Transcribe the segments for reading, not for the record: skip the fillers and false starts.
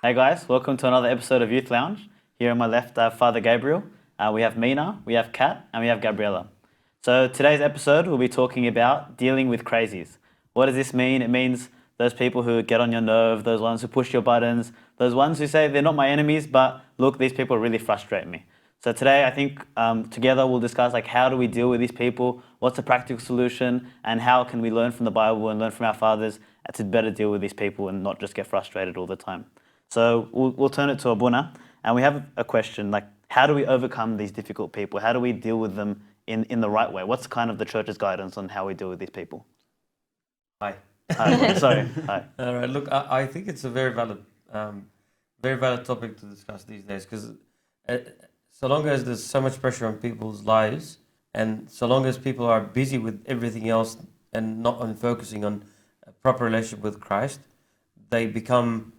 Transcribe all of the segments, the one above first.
Hey guys, welcome to another episode of Youth Lounge. Here on my left, I have Father Gabriel. We have Mina, we have Kat, and we have Gabriella. So today's episode, we'll be talking about dealing with crazies. What does this mean? It means those people who get on your nerve, those ones who push your buttons, those ones who say they're not my enemies, but look, these people really frustrate me. So today, I think together we'll discuss how do we deal with these people, what's a practical solution, and how can we learn from the Bible and learn from our fathers to better deal with these people and not just get frustrated all the time. So we'll turn it to Abuna, and we have a question how do we overcome these difficult people? How do we deal with them in the right way? What's kind of the church's guidance on how we deal with these people? Hi. Hi. Sorry. Hi. All right. Look, I think it's a very valid topic to discuss these days because so long as there's so much pressure on people's lives, and so long as people are busy with everything else and not on focusing on a proper relationship with Christ, they become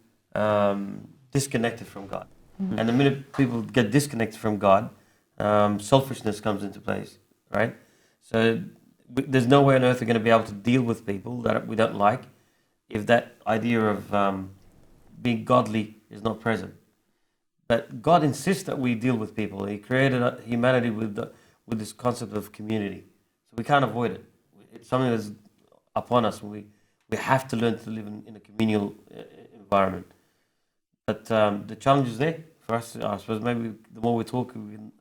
disconnected from God. Mm-hmm. And the minute people get disconnected from God, selfishness comes into place, right? So there's no way on earth we're going to be able to deal with people that we don't like if that idea of being godly is not present. But God insists that we deal with people. He created humanity with this concept of community. So we can't avoid it. It's something that's upon us. We have to learn to live in a communal environment. But the challenge is there for us. I suppose maybe the more we talk, we can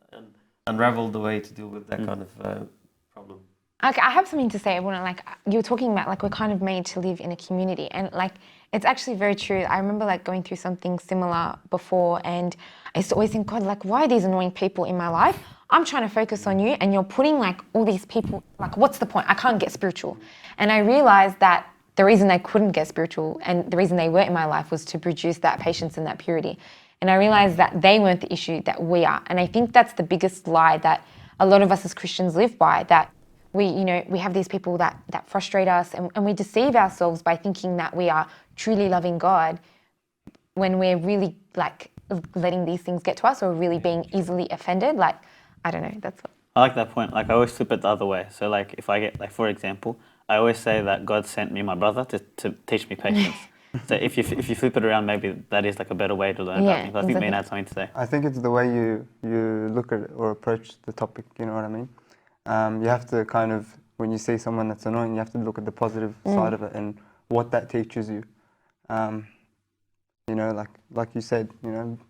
unravel the way to deal with that kind of problem. Okay, I have something to say. I want to you were talking about we're kind of made to live in a community, and it's actually very true. I remember going through something similar before, and I used to always think, God, why are these annoying people in my life? I'm trying to focus on you, and you're putting all these people. What's the point? I can't get spiritual. And I realized that the reason they couldn't get spiritual and the reason they were in my life was to produce that patience and that purity. And I realized that they weren't the issue, that we are. And I think that's the biggest lie that a lot of us as Christians live by, that we have these people that frustrate us, and we deceive ourselves by thinking that we are truly loving God when we're really letting these things get to us or really being easily offended. I don't know, that's what. I like that point. I always flip it the other way. So if I get, for example, I always say that God sent me my brother to teach me patience. So if you flip it around, maybe that is a better way to learn. Yeah, I think exactly. Mina had something to say. I think it's the way you look at it or approach the topic, you know what I mean? You have to kind of, when you see someone that's annoying, you have to look at the positive side of it and what that teaches you. Like you said,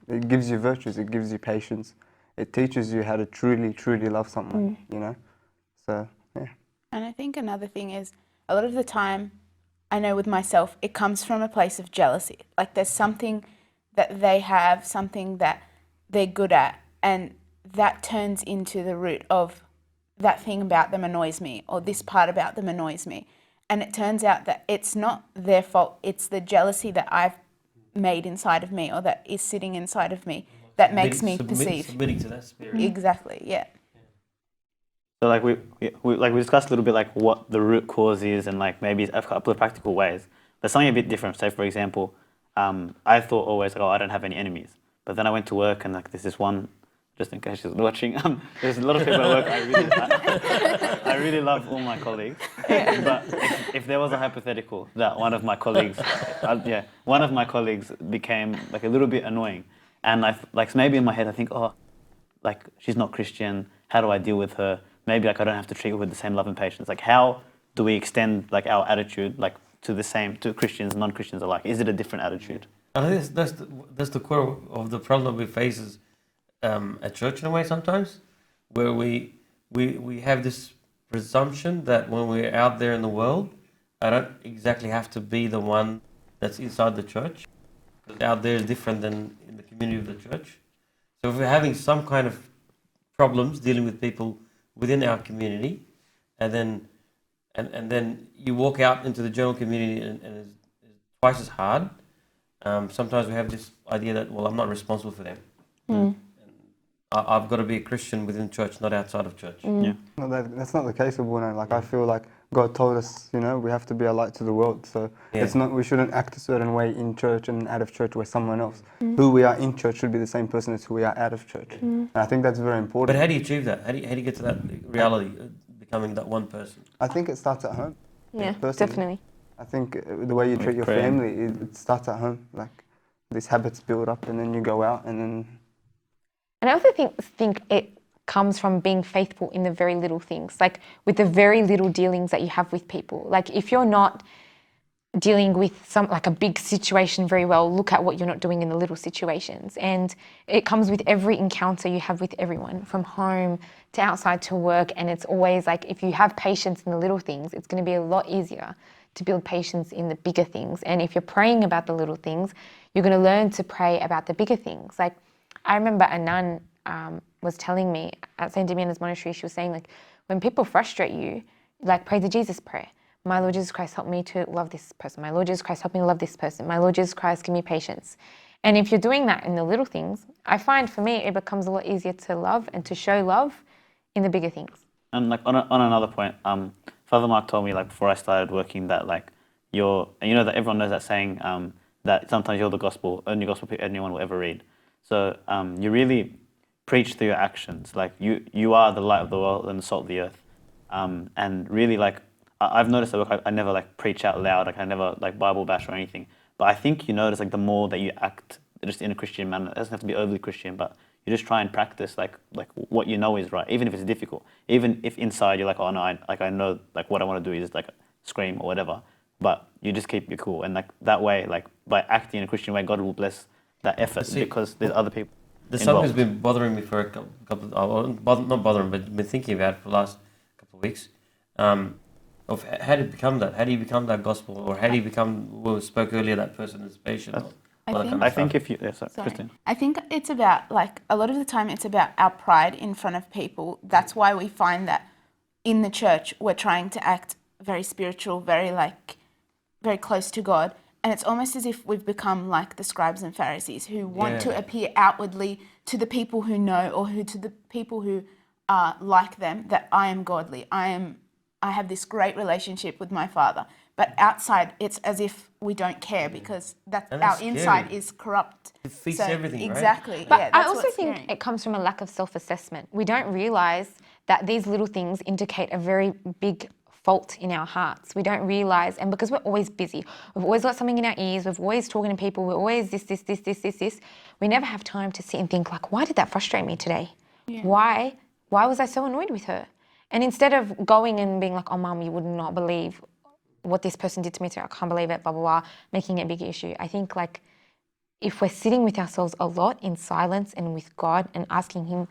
it gives you virtues, it gives you patience. It teaches you how to truly, truly love someone, So, yeah. And I think another thing is, a lot of the time, I know with myself, it comes from a place of jealousy. There's something that they have, something that they're good at, and that turns into the root of that thing about them annoys me, or this part about them annoys me. And it turns out that it's not their fault, it's the jealousy that I've made inside of me, or that is sitting inside of me, that makes me perceive. Submitting to that spirit. Exactly, yeah. So we discussed a little bit what the root cause is and maybe a couple of practical ways. But something a bit different. Say for example, I thought always I don't have any enemies. But then I went to work and there's this one, just in case she's watching, there's a lot of people at work I really love all my colleagues. But if there was a hypothetical that one of my colleagues became a little bit annoying, and maybe in my head I think, she's not Christian. How do I deal with her? Maybe I don't have to treat her with the same love and patience. How do we extend our attitude to Christians and non-Christians alike? Is it a different attitude? I think that's the core of the problem we face is at church in a way sometimes, where we have this presumption that when we're out there in the world, I don't exactly have to be the one that's inside the church, because out there is different than in the community of the church. So if we're having some kind of problems dealing with people within our community, and then you walk out into the general community and it's twice as hard. Sometimes we have this idea that, I'm not responsible for them. I've got to be a Christian within church, not outside of church. Yeah. No, that's not the case with Bruno. I feel like God told us, we have to be a light to the world. So it's not, we shouldn't act a certain way in church and out of church where someone else. Who we are in church should be the same person as who we are out of church. And I think that's very important. But how do you achieve that? How do you get to that reality, becoming that one person? I think it starts at home. Yeah, personally. definitely. I think the way you treat your family, it starts at home. these habits build up, and then you go out, and then. And I also think it comes from being faithful in the very little things, like with the very little dealings that you have with people. Like if you're not dealing with like a big situation very well, look at what you're not doing in the little situations. And it comes with every encounter you have with everyone, from home to outside to work. And it's always like, if you have patience in the little things, it's going to be a lot easier to build patience in the bigger things. And if you're praying about the little things, you're going to learn to pray about the bigger things. Like I remember a nun was telling me at St. Damiana's Monastery, she was saying, like, when people frustrate you, like, pray the Jesus prayer. My Lord Jesus Christ, help me to love this person. My Lord Jesus Christ, help me love this person. My Lord Jesus Christ, give me patience. And if you're doing that in the little things, I find for me it becomes a lot easier to love and to show love in the bigger things. And like on another point, Father Mark told me like before I started working that like and you know that everyone knows that saying that sometimes you're the gospel, only gospel anyone will ever read. So you really preach through your actions. Like you are the light of the world and the salt of the earth. And really like I've noticed that I never like preach out loud. Like I never like Bible bash or anything. But I think you notice like the more that you act just in a Christian manner, it doesn't have to be overly Christian, but you just try and practice like what you know is right, even if it's difficult. Even if inside you're like, oh no, I know like what I want to do is like scream or whatever. But you just keep your cool, and like that way, like by acting in a Christian way, God will bless that effort because there's other people. The song has been bothering me for a couple not bothering, but been thinking about it for the last couple of weeks. Of how do you become that? How do you become that gospel? Or how do you become, we spoke earlier, that person is patient? I think if you, sorry, Christine. I think it's about, like, a lot of the time it's about our pride in front of people. That's why we find that in the church we're trying to act very spiritual, very close to God. And it's almost as if we've become like the scribes and Pharisees who want to appear outwardly to the people who know or to the people who are like them, that I am godly. I have this great relationship with my Father. But outside, it's as if we don't care because our inside is corrupt. It defeats everything, exactly. right? But Yeah, I also think it comes from a lack of self-assessment. We don't realise that these little things indicate a very big fault in our hearts. We don't realise, and because we're always busy, we've always got something in our ears, we're always talking to people, we're always this, we never have time to sit and think like, why did that frustrate me today? Yeah. Why was I so annoyed with her? And instead of going and being like, oh, Mum, you would not believe what this person did to me today, I can't believe it, blah, blah, blah, making it a big issue. I think like if we're sitting with ourselves a lot in silence and with God and asking Him,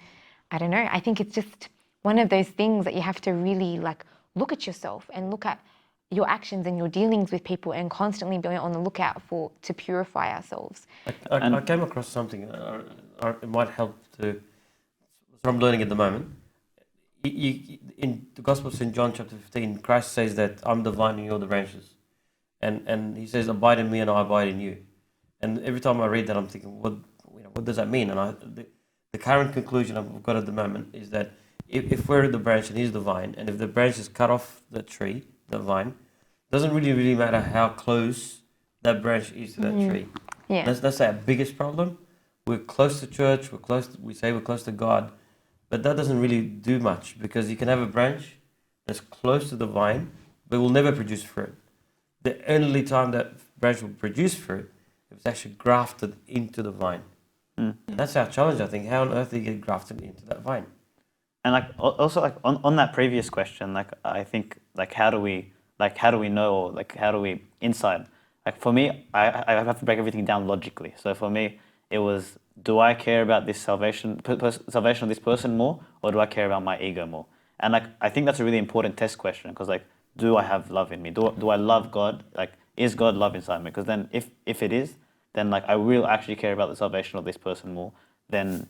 I don't know, I think it's just one of those things that you have to really like look at yourself and look at your actions and your dealings with people and constantly be on the lookout to purify ourselves. I came across something, it might help to, what I'm learning at the moment. In the Gospel of St. John chapter 15, Christ says that I'm the vine and you're the branches. And He says, abide in me and I abide in you. And every time I read that, I'm thinking, what does that mean? And the current conclusion I've got at the moment is that if we're the branch and He's the vine, and if the branch is cut off the tree, the vine, doesn't really matter how close that branch is to that tree. Yeah. That's our biggest problem. We're close to church, we say we're close to God, but that doesn't really do much because you can have a branch that's close to the vine, but will never produce fruit. The only time that branch will produce fruit is actually grafted into the vine. And that's our challenge, I think. How on earth do you get grafted into that vine? And like also like on that previous question, like I think like how do we know, or like how do we inside? Like for me, I have to break everything down logically. So for me, it was, do I care about this salvation of this person more, or do I care about my ego more? And like I think that's a really important test question, because like, do I have love in me? Do I love God? Like, is God love inside me? Because then if it is, then like I will actually care about the salvation of this person more than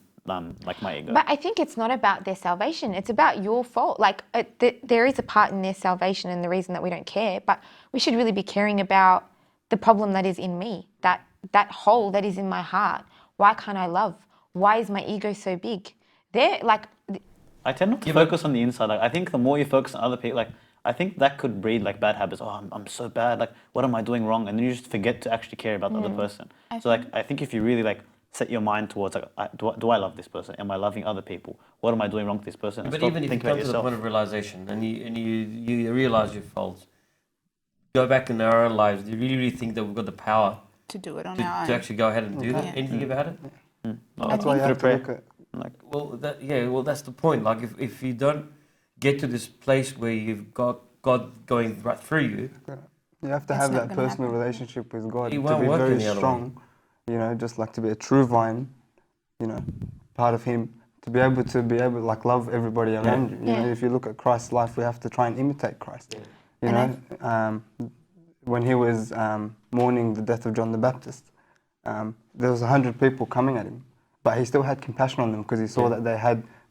like my ego. But I think it's not about their salvation. It's about your fault. Like there is a part in their salvation and the reason that we don't care, but we should really be caring about the problem that is in me, that hole that is in my heart. Why can't I love? Why is my ego so big? I tend not to focus on the inside. Like I think the more you focus on other people, like I think that could breed like bad habits. Oh, I'm so bad. Like, what am I doing wrong? And then you just forget to actually care about the other person. I think if you really like set your mind towards like, do I love this person? Am I loving other people? What am I doing wrong to this person? And but even if you come to the point of realization and you realize your faults, go back in our own lives. Do you really think that we've got the power to do it on to our own. actually go ahead and do Yeah. anything about it. That's why you have to look at. Well, that's the point. Like, if you don't get to this place where you've got God going right through you, You have to It's have not that gonna personal happen. relationship with God It to won't be work very any other way. strong. You know, just like to be a true vine. You know, part of Him. To be able like love everybody around you. You know, Yeah. if you look at Christ's life, we have to try and imitate Christ. Yeah. You And know, when he was mourning the death of John the Baptist, there was 100 people coming at him, but he still had compassion on them because he saw that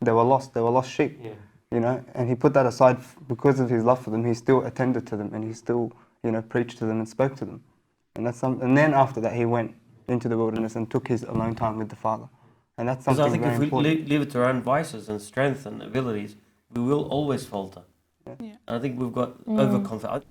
they were lost sheep. Yeah. You know, and he put that aside because of his love for them. He still attended to them, and he still, you know, preached to them and spoke to them. And that's and then after that, he went into the wilderness and took his alone time with the Father. And that's Because something I think very if we important. leave it to our own vices and strength and abilities, we will always falter. Yeah. And I think we've got overconfidence.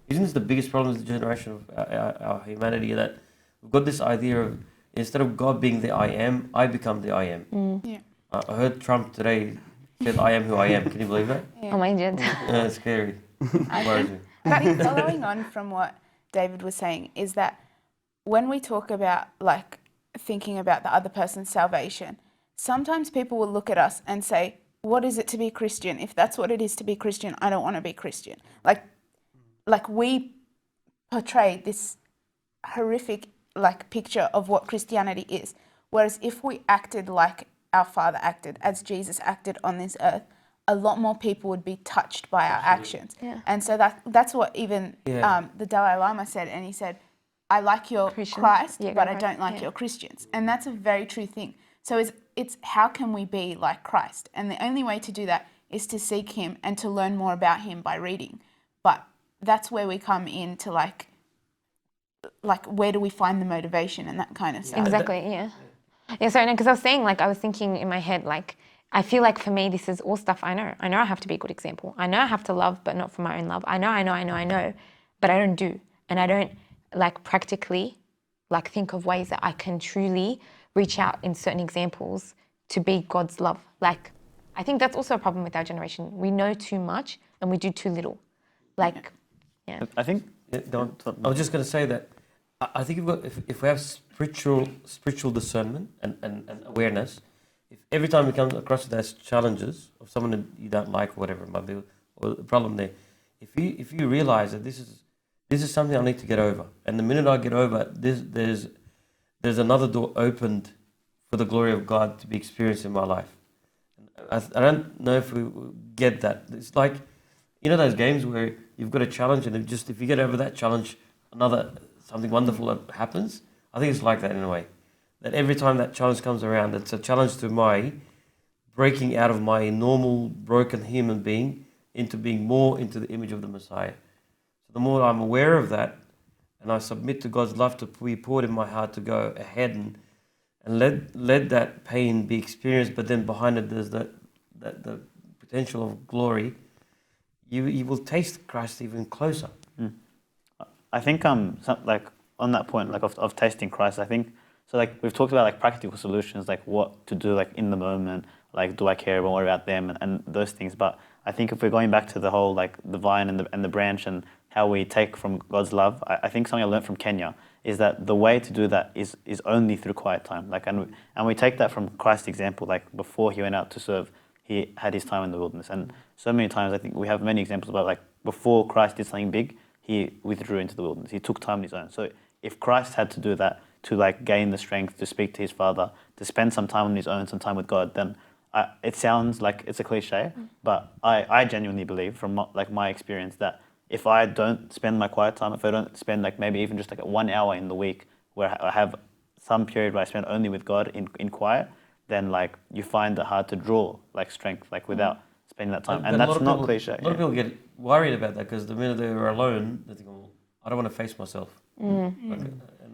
Isn't this the biggest problem with the generation of our humanity, that we've got this idea of, instead of God being the I am, I become the I am. Yeah. I heard Trump today said, I am who I am. Can you believe that? Oh my God. Yeah, it's scary. I Worries think, me. I think following on from what David was saying is that when we talk about like thinking about the other person's salvation, sometimes people will look at us and say, what is it to be Christian? If that's what it is to be Christian, I don't want to be Christian. Like we portray this horrific like picture of what Christianity is. Whereas if we acted like our Father acted, as Jesus acted on this earth, a lot more people would be touched by our actions. Yeah. And so that's what even the Dalai Lama said, and he said, I like your Christians. Christ, Yeah, but I Christ, don't like yeah. your Christians. And that's a very true thing. So it's how can we be like Christ? And the only way to do that is to seek him and to learn more about him by reading. But that's where we come into like where do we find the motivation and that kind of stuff. Exactly, yeah. Yeah, sorry, no, because I was saying, like, I was thinking in my head, like, I feel like for me, this is all stuff I know. I know I have to be a good example. I know I have to love, but not for my own love. I know, but I don't do. And I don't, like, practically, like, think of ways that I can truly reach out in certain examples to be God's love. Like, I think that's also a problem with our generation. We know too much and we do too little. Like, yeah. I think Yeah, I was just going to say that I think if we have spiritual discernment and awareness, if every time we come across those challenges of someone that you don't like or whatever it might be, or the problem there, if you realize that this is something I need to get over, and the minute I get over this, there's another door opened for the glory of God to be experienced in my life. I don't know if we get that. It's like, you know, those games where you've got a challenge, and if you get over that challenge, something wonderful happens. I think it's like that in a way. That every time that challenge comes around, it's a challenge to my breaking out of my normal broken human being into being more into the image of the Messiah. So the more I'm aware of that, and I submit to God's love to be poured in my heart to go ahead and let that pain be experienced, but then behind it there's the potential of glory. You will taste Christ even closer. I think like on that point, like of tasting Christ, I think so. Like we've talked about like practical solutions, like what to do, like in the moment, like do I care more about them and those things. But I think if we're going back to the whole like the vine and the branch and how we take from God's love, I think something I learned from Kenya is that the way to do that is only through quiet time. Like and we take that from Christ's example. Like before he went out to serve, he had his time in the wilderness, and so many times I think we have many examples about like before Christ did something big, he withdrew into the wilderness. He took time on his own. So if Christ had to do that to like gain the strength to speak to his Father, to spend some time on his own, some time with God, then it sounds like it's a cliche, but I genuinely believe from my experience that if I don't spend my quiet time, if I don't spend like maybe even just like 1 hour in the week where I have some period where I spend only with God in quiet, then like you find it hard to draw like strength like without spending that time. But And that's not cliche. A lot of people get worried about that because the minute they're alone, they think, well, I don't want to face myself. Like,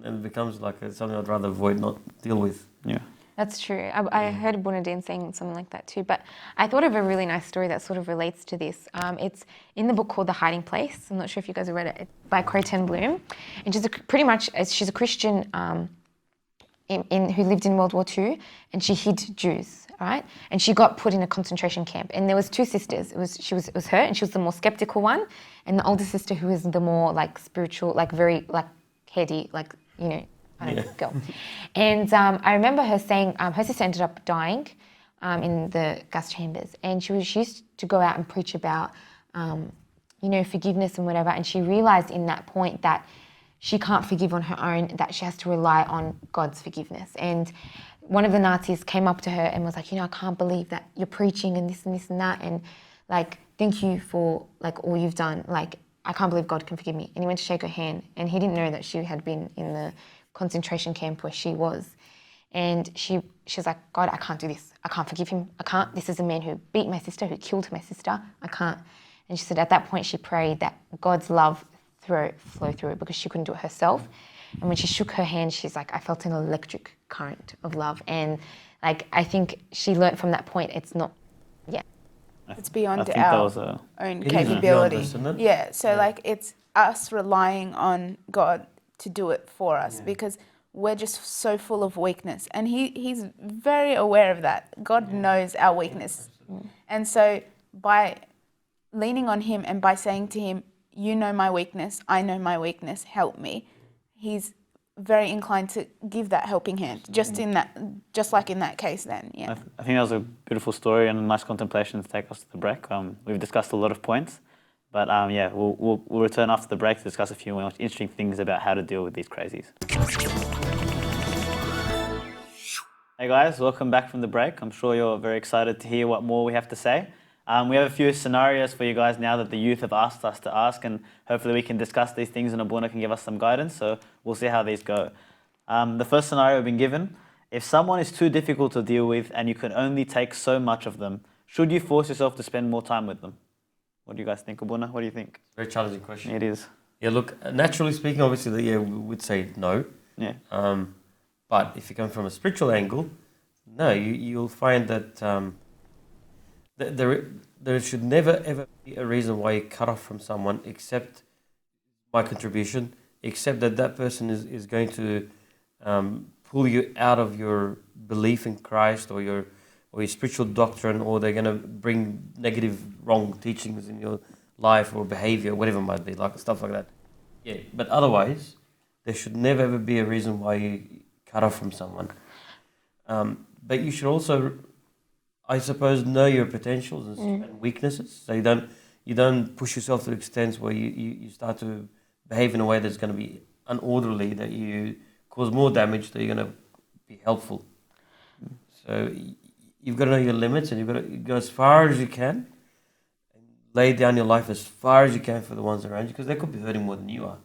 and it becomes like something I'd rather avoid, not deal with. Yeah. That's true. I heard Bunadine saying something like that too. But I thought of a really nice story that sort of relates to this. It's in the book called The Hiding Place. I'm not sure if you guys have read it. It's by Corrie ten Boom. And she's a Christian who lived in World War II, and she hid Jews, right? And she got put in a concentration camp. And there was two sisters. It was her, and she was the more skeptical one, and the older sister who was the more like spiritual, like very like heady, like, you know, kind of girl. And I remember her saying her sister ended up dying in the gas chambers, and she used to go out and preach about forgiveness and whatever. And she realized in that point that she can't forgive on her own, that she has to rely on God's forgiveness. And one of the Nazis came up to her and was like, I can't believe that you're preaching and this and this and that, and like, thank you for like all you've done. Like, I can't believe God can forgive me. And he went to shake her hand, and he didn't know that she had been in the concentration camp where she was. And she was like, God, I can't do this. I can't forgive him. I can't. This is a man who beat my sister, who killed my sister. I can't. And she said at that point she prayed that God's love flow through her, because she couldn't do it herself. And when she shook her hand, she's like, I felt an electric current of love. And like, I think she learned from that point, it's not, it's beyond I think our that was own It is capability. beyond us, isn't it? Yeah, so like it's us relying on God to do it for us, because we're just so full of weakness, and he's very aware of that. God knows our weakness. And so by leaning on him and by saying to him, you know my weakness, I know my weakness, help me, he's very inclined to give that helping hand, just like in that case then. I think that was a beautiful story and a nice contemplation to take us to the break. We've discussed a lot of points, but we'll return after the break to discuss a few more interesting things about how to deal with these crazies. Hey guys, welcome back from the break. I'm sure you're very excited to hear what more we have to say. We have a few scenarios for you guys now that the youth have asked us to ask, and hopefully we can discuss these things and Abuna can give us some guidance, so we'll see how these go. The first scenario we've been given: if someone is too difficult to deal with and you can only take so much of them, should you force yourself to spend more time with them? What do you guys think, Abuna? What do you think? Very challenging question. It is. Yeah, look, naturally speaking, obviously, we would say no. Yeah. But if you come from a spiritual angle, no, you'll find that there should never ever be a reason why you cut off from someone except my contribution, except that person is going to pull you out of your belief in Christ or your spiritual doctrine, or they're going to bring negative, wrong teachings in your life or behavior, whatever it might be, like stuff like that. Yeah, but otherwise, there should never ever be a reason why you cut off from someone. But you should also, I suppose, know your potentials and weaknesses, so you don't push yourself to the extent where you start to behave in a way that's going to be unorderly, that you cause more damage than you're going to be helpful. So you've got to know your limits, and you've got to go as far as you can, and lay down your life as far as you can for the ones around you, because they could be hurting more than you are.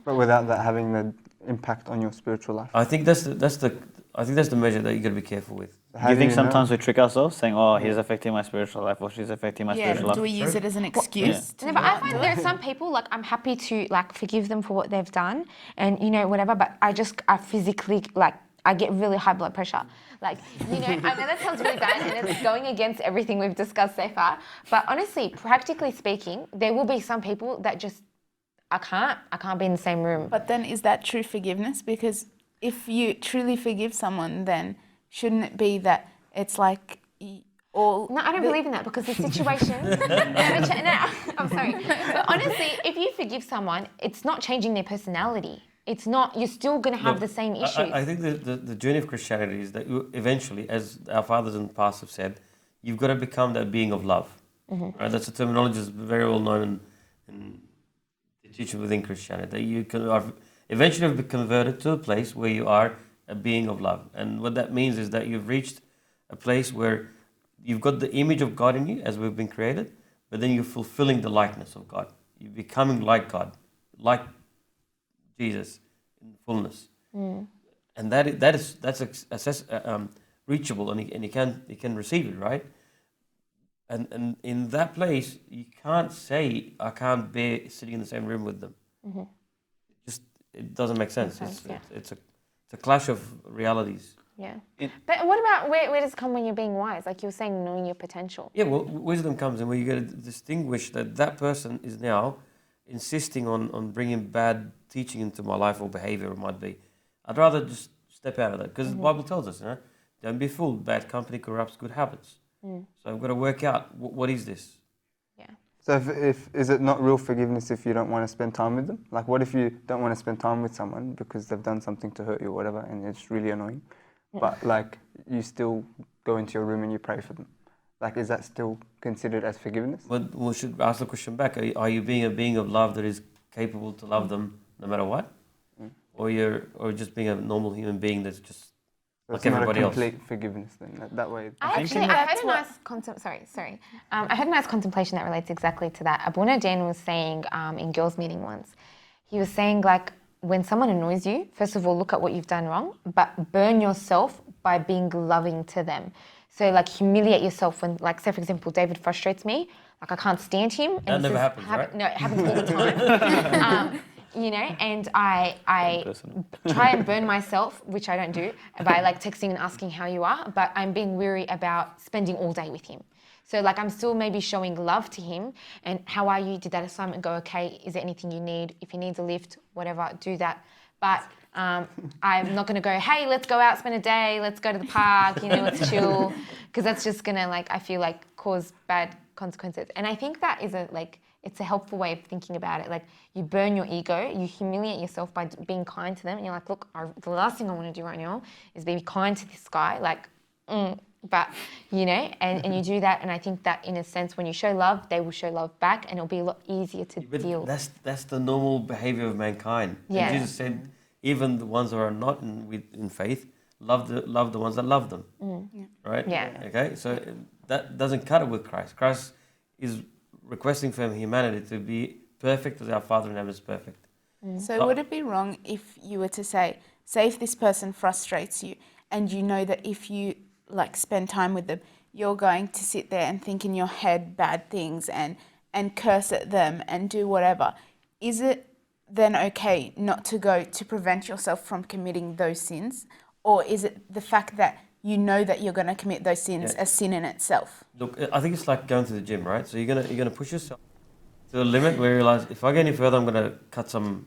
But without that having the impact on your spiritual life. I think that's the measure that you got to be careful with. Do you think sometimes we trick ourselves, saying, "Oh, he's affecting my spiritual life," or "She's affecting my spiritual life"? Do we use it as an excuse? No, but I find there are some people, like, I'm happy to like forgive them for what they've done and whatever, but I physically, like, I get really high blood pressure. Like, I know that sounds really bad and it's going against everything we've discussed so far, but honestly, practically speaking, there will be some people that just, I can't be in the same room. But then is that true forgiveness? Because if you truly forgive someone, then shouldn't it be that it's like all... No, I don't believe in that, because the situation... no, I'm sorry. But honestly, if you forgive someone, it's not changing their personality. It's not, you're still going to have the same issues. I think the journey of Christianity is that you eventually, as our fathers in the past have said, you've got to become that being of love. Mm-hmm. Right? That's a terminology that's very well known in the teaching within Christianity, that you can eventually be converted to a place where you are a being of love. And what that means is that you've reached a place where you've got the image of God in you as we've been created, but then you're fulfilling the likeness of God. You're becoming like God, like Jesus in fullness. And that's reachable, and he can receive it, right? And in that place, you can't say, I can't bear sitting in the same room with them. Mm-hmm. It doesn't make sense. It's a clash of realities. Yeah. But what about where does it come when you're being wise? Like you were saying, knowing your potential. Yeah, well, wisdom comes in where you got to distinguish that person is now insisting on bringing bad teaching into my life or behavior, it might be. I'd rather just step out of that, because the Bible tells us, don't be fooled. Bad company corrupts good habits. So I've got to work out what is this. Yeah. So if is it not real forgiveness if you don't want to spend time with them? Like what if you don't want to spend time with someone because they've done something to hurt you or whatever, and it's really annoying, but like you still go into your room and you pray for them? Like is that still considered as forgiveness? But we should ask the question back: Are you being a being of love that is capable to love them no matter what, or just being a normal human being that's just So like it's not a everybody else? complete forgiveness then. That way. I heard a nice I heard a nice contemplation that relates exactly to that. Abuna Dan was saying in girls' meeting once, he was saying like when someone annoys you, first of all, look at what you've done wrong, but burn yourself by being loving to them. So like humiliate yourself when, like, say for example, David frustrates me, like I can't stand him. And That never happens, right? No, it happens all the time. You know, and I try and burn myself, which I don't do, by like texting and asking how you are, but I'm being weary about spending all day with him. So like I'm still maybe showing love to him and how are you, did that assignment go okay, is there anything you need, if he needs a lift, whatever, do that. But I'm not going to go, hey, let's go out, spend a day, let's go to the park, you know, let's chill, because that's just going to like, I feel like cause bad consequences. And I think that is it's a helpful way of thinking about it. Like you burn your ego, you humiliate yourself by being kind to them. And you're like, look, the last thing I want to do right now is be kind to this guy. Like, but, you know, and you do that. And I think that in a sense, when you show love, they will show love back and it'll be a lot easier to deal. That's the normal behavior of mankind. Yeah. And Jesus said, even the ones who are not in faith, love the ones that love them. Right? Yeah. Okay, so that doesn't cut it with Christ. Christ is requesting from humanity to be perfect as our Father in heaven is perfect. So would it be wrong if you were to say if this person frustrates you and you know that if you like spend time with them, you're going to sit there and think in your head bad things and curse at them and do whatever. Is it then okay not to go to prevent yourself from committing those sins? Or is it the fact that you know that you're going to commit those sins a sin in itself? Look, I think it's like going to the gym, right? So you're gonna push yourself to a limit where you realize if I go any further, I'm gonna cut some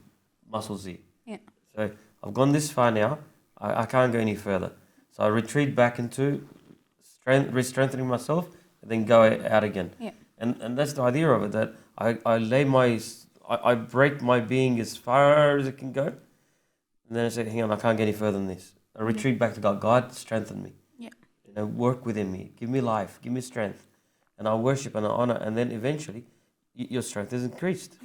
muscles here. Yeah. So I've gone this far now. I can't go any further. So I retreat back into re-strengthening myself and then go out again. Yeah. And that's the idea of it, that I break my being as far as it can go. And then I say, hang on, I can't get any further than this. I retreat back to God. God, strengthen me. Yeah. You know, work within me. Give me life. Give me strength. And I'll worship and I'll honor. And then eventually, your strength is increased.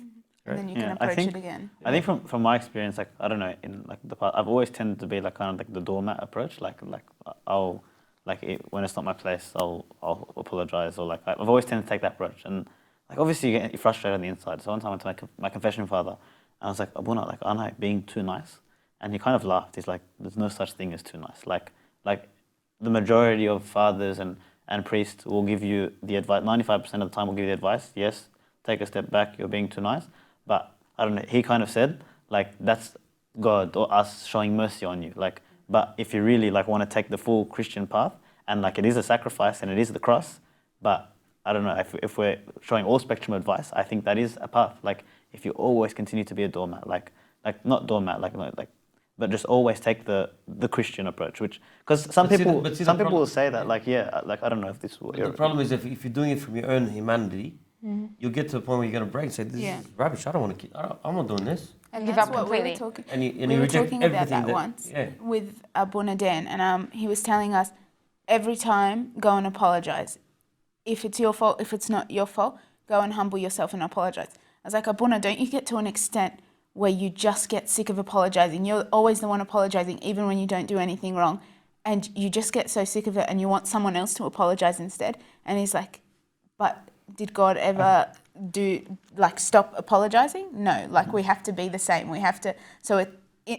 Right? And then you can approach it again. I think from my experience, like I don't know, in like the past, I've always tended to be like kind of like the doormat approach. Like I'll when it's not my place, I'll apologize, or like I've always tended to take that approach. And like obviously you're frustrated on the inside. So one time I went to my confession father, and I was like, Abuna, like aren't I being too nice? And he kind of laughed. He's like, there's no such thing as too nice. Like the majority of fathers and priests will give you the advice. 95% of the time will give you the advice. Yes, take a step back. You're being too nice. But I don't know. He kind of said like that's God or us showing mercy on you. Like, but if you really like want to take the full Christian path, and like it is a sacrifice and it is the cross, but I don't know if we're showing all spectrum advice. I think that is a path. Like if you always continue to be a doormat, like not doormat, but just always take the Christian approach, which because some people will say that like I don't know if this will. The problem is if you're doing it from your own humanity, you'll get to a point where you're going to break and say, this is rubbish, I don't want to keep, I'm not doing this. And Give that's up what we were completely. talking. And you We were reject talking about everything that once yeah. with Abuna Dan, and he was telling us every time go and apologize. If it's your fault, if it's not your fault, go and humble yourself and apologize. I was like, Abuna, don't you get to an extent where you just get sick of apologizing? You're always the one apologizing, even when you don't do anything wrong, and you just get so sick of it, and you want someone else to apologize instead. And he's like, but did God ever stop apologizing? No, like we have to be the same. We have to, so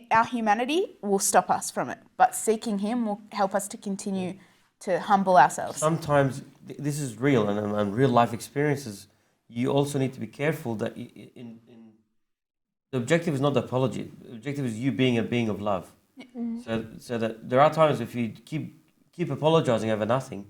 our humanity will stop us from it, but seeking Him will help us to continue to humble ourselves. Sometimes this is real and real life experiences. You also need to be careful that in the objective is not the apology. The objective is you being a being of love. So that there are times if you keep apologizing over nothing,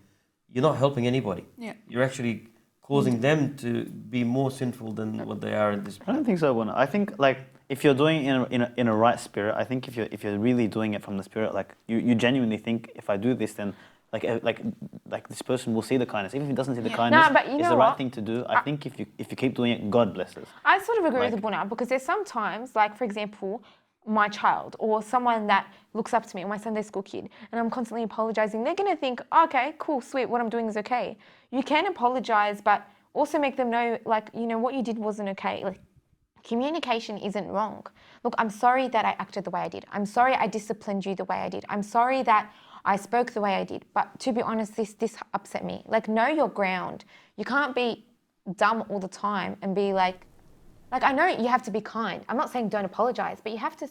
you're not helping anybody. Yeah. You're actually causing them to be more sinful than what they are in this. I don't think so, Abuna. I think like if you're doing it in a right spirit, I think if you're really doing it from the spirit, like you genuinely think if I do this, then like this person will see the kindness, even if he doesn't see the Yeah. kindness. No, but you it's know the right what? thing to do. I think if you keep doing it, God blesses. I sort of agree Like- with Buna because there's sometimes, like for example, my child or someone that looks up to me or my Sunday school kid and I'm constantly apologizing, they're going to think, okay, cool, sweet, what I'm doing is okay. You can apologize, but also make them know, like, you know, what you did wasn't okay. Like, communication isn't wrong. Look, I'm sorry that I acted the way I did. I'm sorry I disciplined you the way I did. I'm sorry that I spoke the way I did. But to be honest, this upset me. Like, know your ground. You can't be dumb all the time and be like, I know you have to be kind. I'm not saying don't apologize, but you have to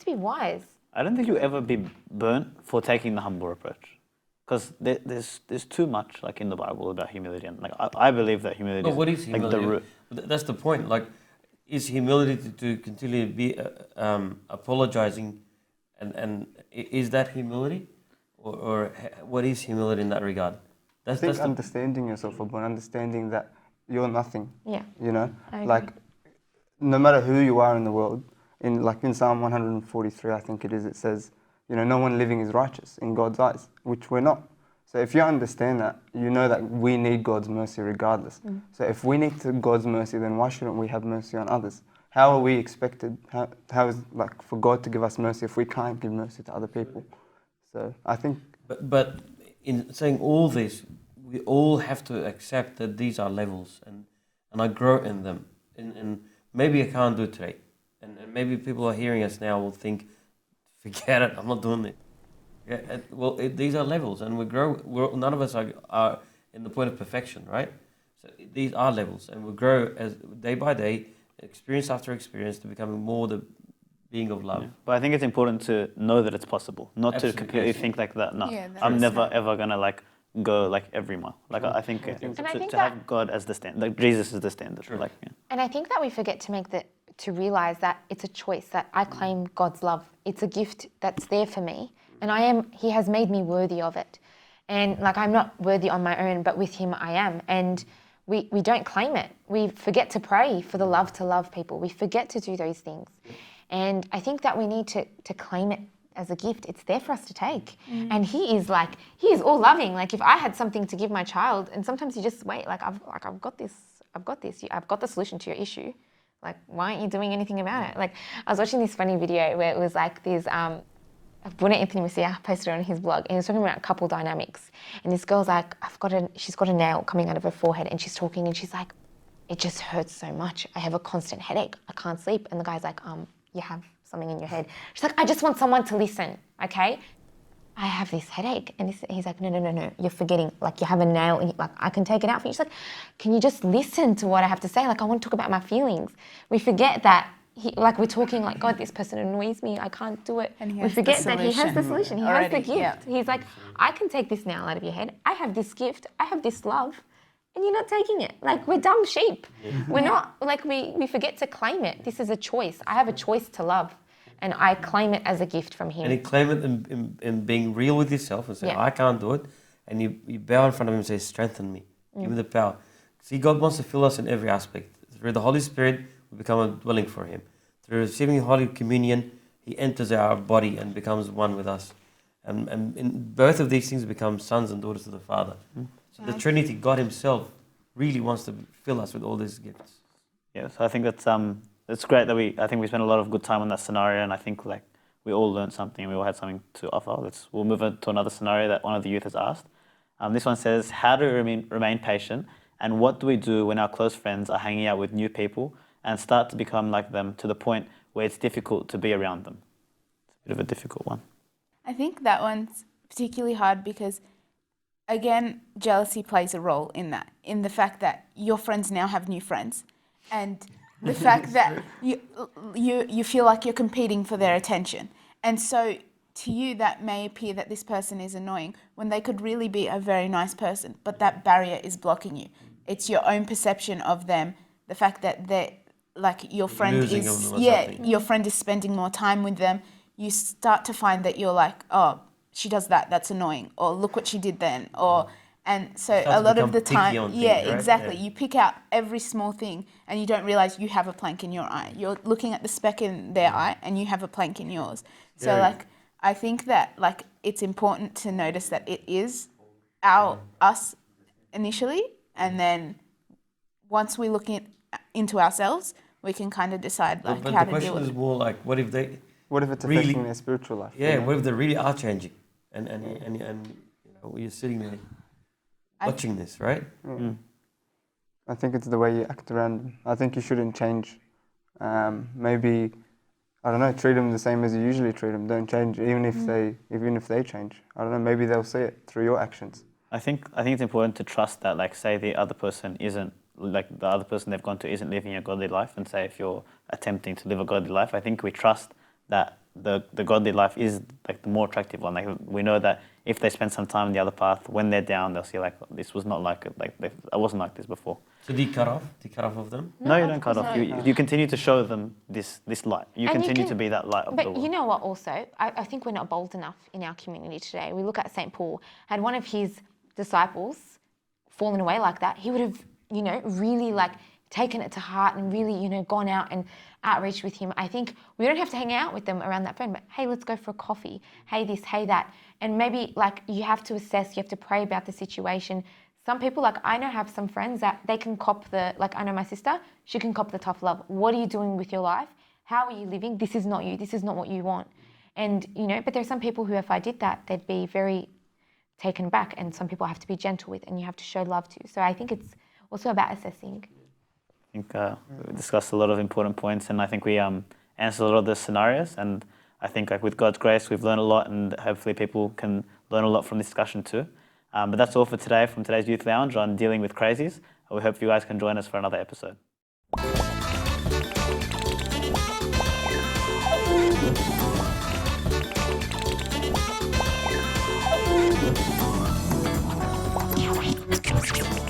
be wise. I don't think you'll ever be burnt for taking the humble approach, because there's too much like in the Bible about humility, and like I believe that humility But what is like humility? the root. That's the point. Like, is humility to continually be apologizing, and is that humility, or what is humility in that regard? I think understanding yourself, but understanding that you're nothing. Yeah. You know, I agree. like no matter who you are in the world, in Psalm 143, I think it is, it says, you know, no one living is righteous in God's eyes, which we're not. So if you understand that, you know that we need God's mercy regardless. So if we need God's mercy, then why shouldn't we have mercy on others? How are we expected? How is like for God to give us mercy if we can't give mercy to other people? So I think. But in saying all this, we all have to accept that these are levels, and I grow in them. And maybe I can't do it today. And maybe people are hearing us now will think, forget it, I'm not doing it. Yeah, these are levels, and we grow. None of us are in the point of perfection, right? So these are levels, and we grow as day by day, experience after experience, to becoming more the being of love. Yeah. But I think it's important to know that it's possible, not Absolutely, to completely yes. think like that. No, Yeah, that I'm is never not- ever gonna like go like every mile. Like I think And I to think have God as the standard, like Jesus is the standard. True. Like yeah. And I think that we forget to realize that it's a choice, that I claim God's love. It's a gift that's there for me, and He has made me worthy of it. And like, I'm not worthy on my own, but with Him I am. And we don't claim it. We forget to pray for the love to love people. We forget to do those things. And I think that we need to claim it as a gift. It's there for us to take. And He is all loving. Like, if I had something to give my child, and sometimes you just wait, I've got this, I've got the solution to your issue. Like, why aren't you doing anything about it? Like, I was watching this funny video where it was like this, Buna Anthony Messiah posted it on his blog, and he was talking about couple dynamics. And this girl's like, she's got a nail coming out of her forehead, and she's talking, and she's like, it just hurts so much. I have a constant headache. I can't sleep. And the guy's like, you have something in your head. She's like, I just want someone to listen, okay? I have this headache. And he's like, no, you're forgetting. Like, you have a nail, and like, I can take it out for you. She's like, can you just listen to what I have to say? Like, I want to talk about my feelings. We forget that, we're talking like, God, this person annoys me. I can't do it. And he we has the forget that He has the solution solution. He has the already, gift. yeah. He's like, I can take this nail out of your head. I have this gift. I have this love. And you're not taking it. Like, we're dumb sheep. We're not, like, we forget to claim it. This is a choice. I have a choice to love. And I claim it as a gift from Him. And you claim it in being real with yourself and say, Yeah. I can't do it. And you bow in front of Him and say, strengthen me. Give me the power. See, God wants to fill us in every aspect. Through the Holy Spirit, we become a dwelling for Him. Through receiving Holy Communion, He enters our body and becomes one with us. And in both of these things become sons and daughters of the Father. So the Trinity, God Himself, really wants to fill us with all these gifts. Yeah, so I think that's it's great that we spent a lot of good time on that scenario, and I think like we all learned something, we all had something to offer. We'll move on to another scenario that one of the youth has asked. This one says, how do we remain patient, and what do we do when our close friends are hanging out with new people and start to become like them to the point where it's difficult to be around them? It's a bit of a difficult one. I think that one's particularly hard because, again, jealousy plays a role in that, in the fact that your friends now have new friends, and the fact that you feel like you're competing for their attention. And so to you, that may appear that this person is annoying when they could really be a very nice person, but that barrier is blocking you. It's your own perception of them, the fact that they're, like, your friend Losing is, them or something. your friend is spending more time with them. You start to find that you're like, oh, she does that, that's annoying, or look what she did then, or, and so Start a to lot of become the picky time, on things, yeah, right? exactly. Yeah. You pick out every small thing and you don't realize you have a plank in your eye. You're looking at the speck in their eye and you have a plank in yours. So Very. like, I think that like it's important to notice that it is us initially, and then once we look into ourselves, we can kind of decide like But how the to deal question with is it. more like, what if they What if it's really, affecting their spiritual life? yeah, you know? what if they really are changing, and you know, you're sitting there watching this, right? I think it's the way you act around them. I think you shouldn't change. Maybe, I don't know, treat them the same as you usually treat them. Don't change, even if they change. I don't know, maybe they'll see it through your actions. I think it's important to trust that, like, say the other person isn't, like, the other person they've gone to isn't living a godly life, and say if you're attempting to live a godly life, I think we trust that the godly life is like the more attractive one. Like, we know that if they spend some time on the other path, when they're down, they'll see like, this was not like I wasn't like this before. So do you cut off? Do you cut off of them? No, you of don't cut course off. not. You continue to show them this light. You And you continue can- to be that light of the But world. you know what also, I think we're not bold enough in our community today. We look at St. Paul, had one of his disciples fallen away like that, he would have, you know, really like taken it to heart and really, you know, gone out and outreach with him. I think we don't have to hang out with them around that phone, but hey, let's go for a coffee. Hey this, hey that. And maybe like you have to assess, you have to pray about the situation. Some people, like I know, have some friends that they can cop like I know my sister, she can cop the tough love. What are you doing with your life? How are you living? This is not you. This is not what you want. And, you know, but there's some people who, if I did that, they'd be very taken back, and some people I have to be gentle with and you have to show love to. So I think it's also about assessing. I think we discussed a lot of important points, and I think we answered a lot of the scenarios. And I think like with God's grace, we've learned a lot, and hopefully people can learn a lot from this discussion too. But that's all for today from today's Youth Lounge on dealing with crazies. We hope you guys can join us for another episode. Crazies.